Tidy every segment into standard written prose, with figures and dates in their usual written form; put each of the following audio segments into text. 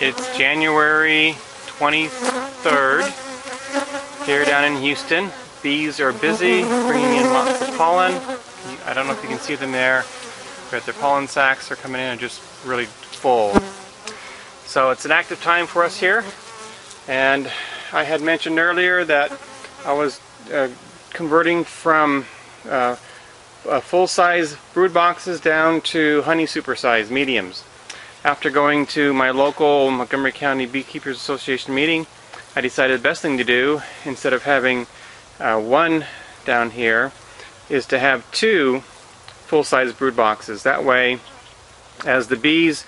It's January 23rd here down in Houston. Bees are busy bringing in lots of pollen. I don't know if you can see them there, but their pollen sacs are coming in and just really full. So it's an active time for us here. And I had mentioned earlier that I was converting from full-size brood boxes down to honey supersize mediums. After going to my local Montgomery County Beekeepers Association meeting, I decided the best thing to do, instead of having one down here, is to have two full-size brood boxes. That way, as the bees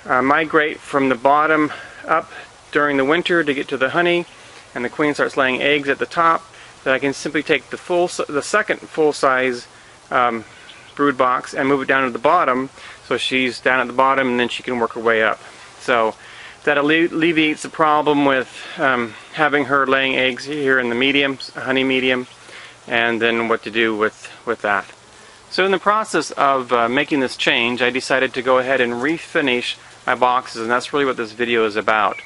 migrate from the bottom up during the winter to get to the honey, and the queen starts laying eggs at the top, that I can simply take the second full-size brood box and move it down to the bottom, so she's down at the bottom and then she can work her way up. So that alleviates the problem with having her laying eggs here in the medium, honey medium, and then what to do with that. So in the process of making this change, I decided to go ahead and refinish my boxes, and that's really what this video is about.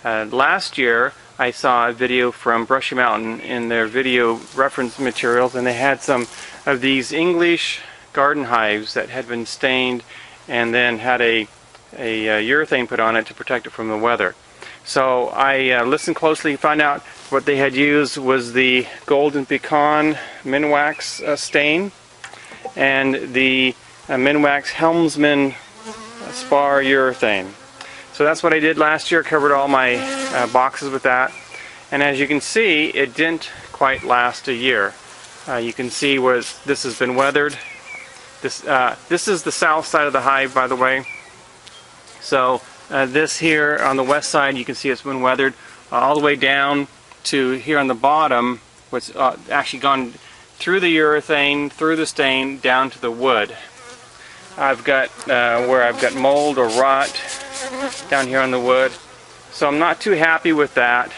Last year I saw a video from Brushy Mountain in their video reference materials, and they had some of these English garden hives that had been stained and then had a urethane put on it to protect it from the weather. So I listened closely, found out what they had used was the Golden Pecan Minwax stain and the Minwax Helmsman spar urethane. So that's what I did last year, covered all my boxes with that, and as you can see, it didn't quite last a year. You can see where this has been weathered. This is the south side of the hive, by the way. So this here on the west side, you can see it's been weathered all the way down to here on the bottom, which actually gone through the urethane, through the stain, down to the wood. I've got where I've got mold or rot down here on the wood. So I'm not too happy with that.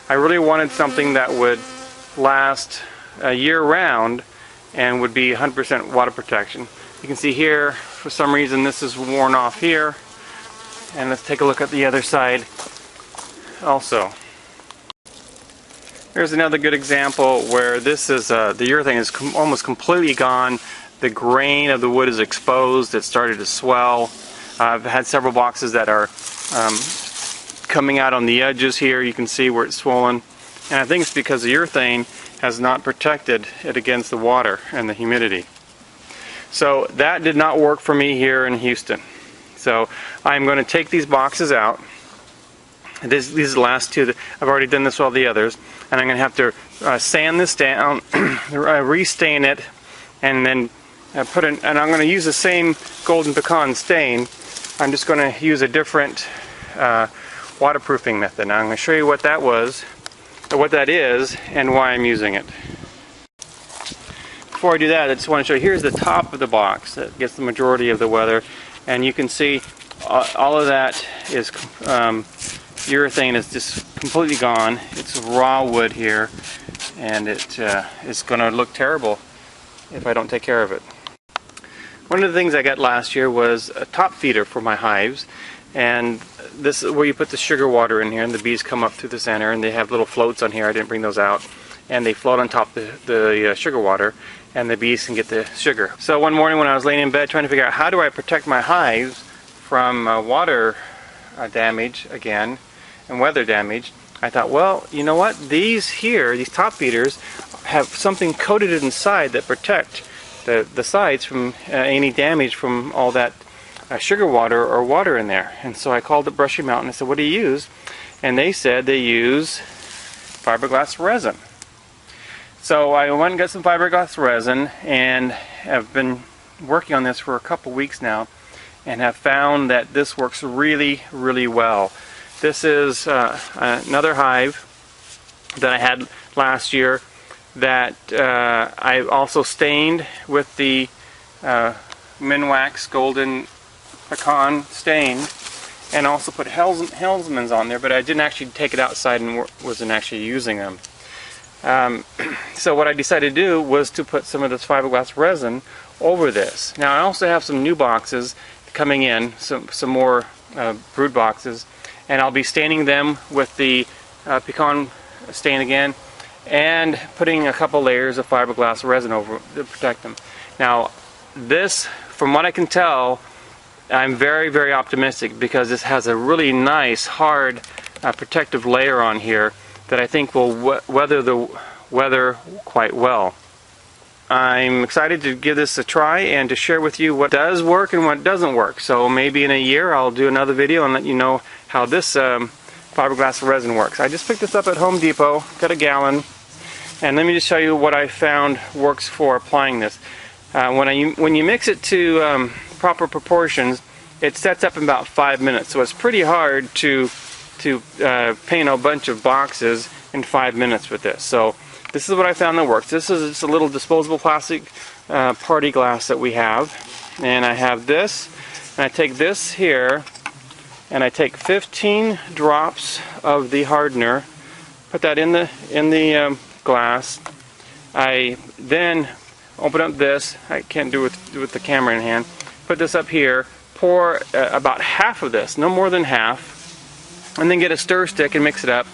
I really wanted something that would last year-round and would be 100% water protection. You can see here, for some reason, this is worn off here. And let's take a look at the other side also. Here's another good example where this is the urethane is almost completely gone. The grain of the wood is exposed. It started to swell. I've had several boxes that are coming out on the edges here. You can see where it's swollen. And I think it's because the urethane has not protected it against the water and the humidity. So that did not work for me here in Houston. So I'm going to take these boxes out. These are the last two. I've already done this with all the others. And I'm going to have to sand this down, restain it, and then and I'm going to use the same Golden Pecan stain. I'm just going to use a different waterproofing method. Now I'm going to show you what that was, or what that is, and why I'm using it. Before I do that, I just want to show you, here's the top of the box that gets the majority of the weather, and you can see all of that is urethane is just completely gone. It's raw wood here, and it's going to look terrible if I don't take care of it. One of the things I got last year was a top feeder for my hives, and this is where you put the sugar water in here, and the bees come up through the center, and they have little floats on here. I didn't bring those out, and they float on top of the sugar water, and the bees can get the sugar. So one morning when I was laying in bed trying to figure out how do I protect my hives from water damage again and weather damage, I thought, well, you know what, these top feeders have something coated inside that protect the sides from any damage from all that sugar water or water in there. And so I called up Brushy Mountain and said, what do you use? And they said they use fiberglass resin. So I went and got some fiberglass resin, and have been working on this for a couple weeks now, and have found that this works really, really well. This is another hive that I had last year that I also stained with the Minwax Golden Pecan stain, and also put Helmsman's on there, but I didn't actually take it outside and wasn't actually using them. So what I decided to do was to put some of this fiberglass resin over this. Now I also have some new boxes coming in, some more brood boxes, and I'll be staining them with the pecan stain again, and putting a couple layers of fiberglass resin over to protect them. Now this, from what I can tell, I'm very, very optimistic because this has a really nice hard protective layer on here that I think will weather the weather quite well. I'm excited to give this a try and to share with you what does work and what doesn't work. So maybe in a year I'll do another video and let you know how this fiberglass resin works. I just picked this up at Home Depot, got a gallon, and let me just show you what I found works for applying this. When you mix it to proper proportions, it sets up in about 5 minutes. So it's pretty hard to paint a bunch of boxes in 5 minutes with this. So this is what I found that works. This is just a little disposable plastic party glass that we have, and I have this, and I take this here, and I take 15 drops of the hardener, put that in the glass. I then open up this. I can't do it with the camera in hand. Put this up here. Pour about half of this, no more than half, and then get a stir stick and mix it up.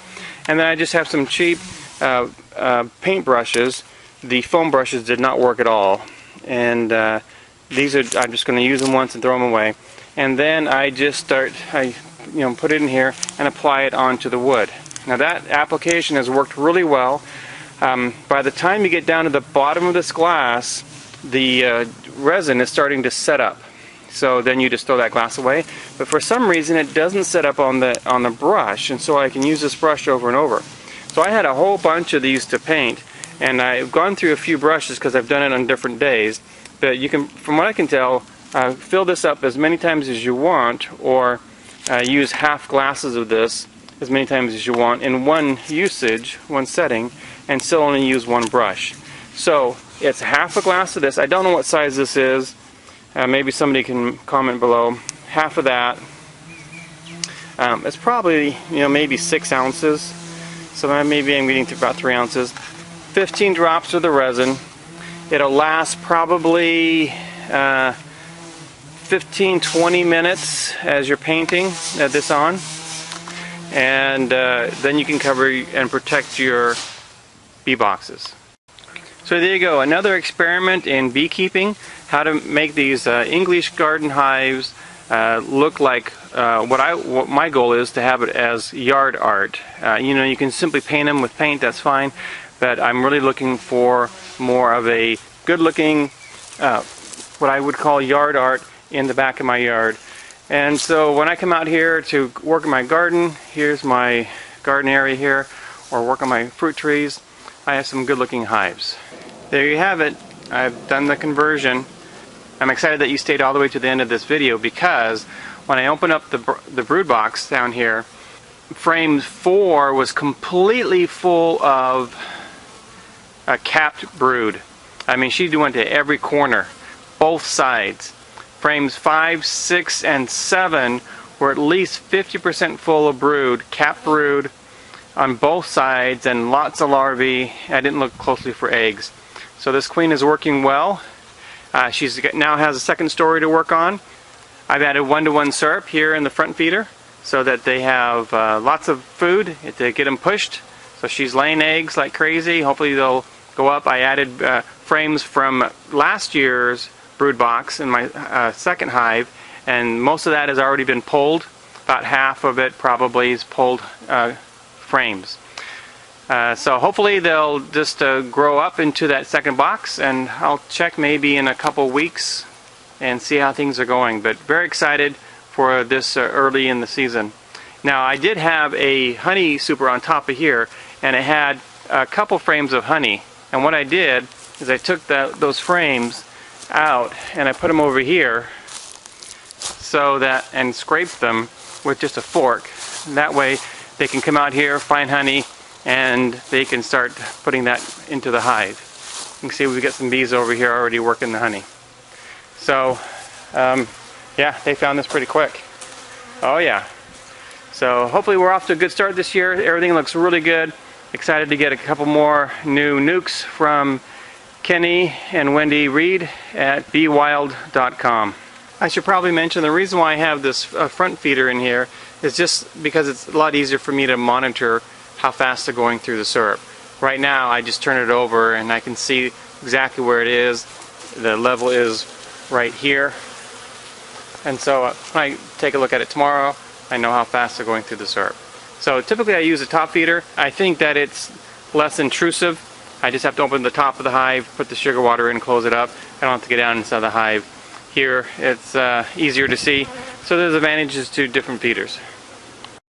And then I just have some cheap paint brushes. The foam brushes did not work at all, and these are, I'm just going to use them once and throw them away. And then I just put it in here and apply it onto the wood. Now that application has worked really well. By the time you get down to the bottom of this glass, the resin is starting to set up. So then you just throw that glass away. But for some reason it doesn't set up on the brush, and so I can use this brush over and over. So I had a whole bunch of these to paint, and I've gone through a few brushes because I've done it on different days. But you can, from what I can tell, fill this up as many times as you want, or use half glasses of this as many times as you want in one usage, one setting, and still only use one brush. So it's half a glass of this. I don't know what size this is. Maybe somebody can comment below. Half of that. It's probably, maybe 6 ounces. So maybe I'm getting to about 3 ounces. 15 drops of the resin. It'll last probably 15-20 minutes as you're painting this on. And then you can cover and protect your bee boxes. So there you go, another experiment in beekeeping, how to make these English garden hives look like what my goal is to have it as yard art. You can simply paint them with paint, that's fine, but I'm really looking for more of a good looking, what I would call yard art in the back of my yard. And so when I come out here to work in my garden, here's my garden area here, or work on my fruit trees, I have some good looking hives. There you have it. I've done the conversion. I'm excited that you stayed all the way to the end of this video, because when I opened up the brood box down here, frame 4 was completely full of a capped brood. I mean, she went to every corner, both sides. Frames 5, 6, and 7 were at least 50% full of brood, capped brood on both sides, and lots of larvae. I didn't look closely for eggs. So this queen is working well. She now has a second story to work on. I've added 1-to-1 syrup here in the front feeder so that they have lots of food to get them pushed. So she's laying eggs like crazy. Hopefully they'll go up. I added frames from last year's brood box in my second hive, and most of that has already been pulled. About half of it probably is pulled frames. So hopefully they'll just grow up into that second box, and I'll check maybe in a couple weeks and see how things are going. But very excited for this early in the season. Now I did have a honey super on top of here, and it had a couple frames of honey, and what I did is I took those frames out and I put them over here so that, and scraped them with just a fork. And that way they can come out here, find honey, and they can start putting that into the hive. You can see we've got some bees over here already working the honey. So yeah, they found this pretty quick. Oh yeah. So hopefully we're off to a good start this year. Everything looks really good. Excited to get a couple more new nukes from Kenny and Wendy Reed at beewild.com. I should probably mention the reason why I have this front feeder in here is just because it's a lot easier for me to monitor how fast they're going through the syrup. Right now I just turn it over and I can see exactly where it is. The level is right here. And so when I take a look at it tomorrow, I know how fast they're going through the syrup. So typically I use a top feeder. I think that it's less intrusive. I just have to open the top of the hive, put the sugar water in, close it up. I don't have to get down inside the hive. Here it's easier to see. So there's advantages to different feeders.